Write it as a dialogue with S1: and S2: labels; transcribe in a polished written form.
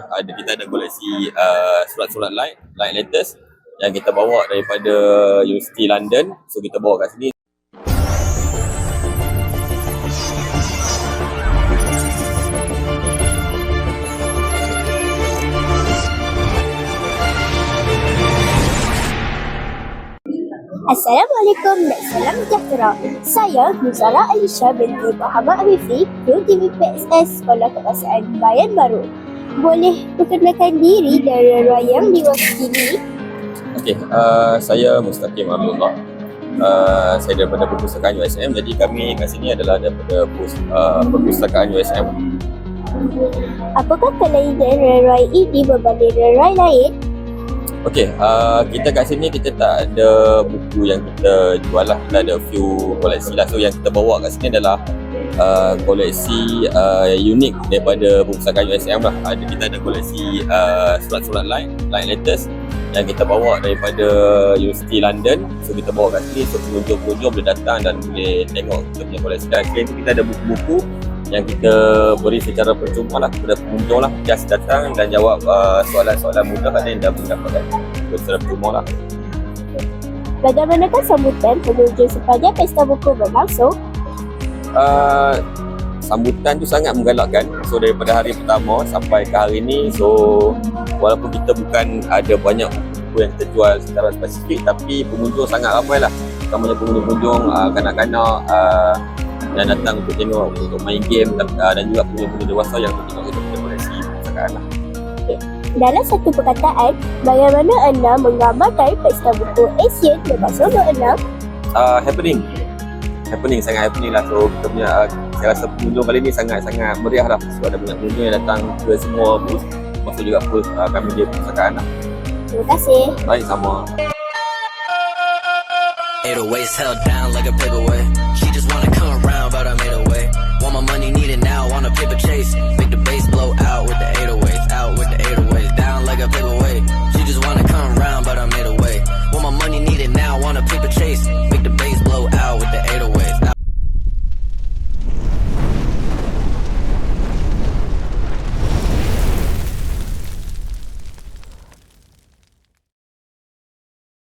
S1: Kita ada koleksi surat-surat light letters yang kita bawa daripada University London. So kita bawa kat sini.
S2: Assalamualaikum dan salam sejahtera. Saya Nuzara Alisha binti Muhammad Afifi, Kru TVPSS Sekolah Kebangsaan Bayan Baru. Boleh perkenalkan diri dan rara yang diwakili?
S1: Okey, saya Mustaqim Abdullah. Saya daripada Perpustakaan USM. Jadi kami kat sini adalah daripada Perpustakaan USM.
S2: Apakah kelainan rara ini berbanding rara lain?
S1: Okey, kita kat sini kita tak ada buku yang kita jual lah. Kita ada few koleksi lah. So yang kita bawa kat sini adalah koleksi unik daripada Perpustakaan USM lah. Kita ada koleksi surat-surat light letters yang kita bawa daripada University London. So kita bawa kat sini, so pengunjung-pengunjung boleh datang dan boleh tengok kita punya koleksi. Dan kita ada buku-buku yang kita beri secara percuma lah kepada pengunjung lah. Just datang dan jawab soalan-soalan mudah kan, yang dah mendapatkan secara percuma lah.
S2: Bagaimanakah sambutan pengunjung sepanjang pesta buku berlangsung?
S1: Sambutan tu sangat menggalakkan. So daripada hari pertama sampai ke hari ni, so walaupun kita bukan ada banyak buku yang kita jual secara spesifik, tapi pengunjung sangat ramai lah. Utamanya pengunjung kanak-kanak yang datang untuk tengok, untuk main game, dan juga pengunjung dewasa yang untuk tengok kita punya koleksi perpustakaan lah.
S2: Dalam satu perkataan, bagaimana anda menggambarkan pesta buku Asian berpasu nombor 6?
S1: Happening, sangat happening lah. So kita punya, saya rasa pengunjung kali ni sangat-sangat meriah lah. So ada banyak pengunjung yang datang ke semua booth, masuk juga booth kami di perpustakaan lah.
S2: Terima kasih.
S1: Baik, sama.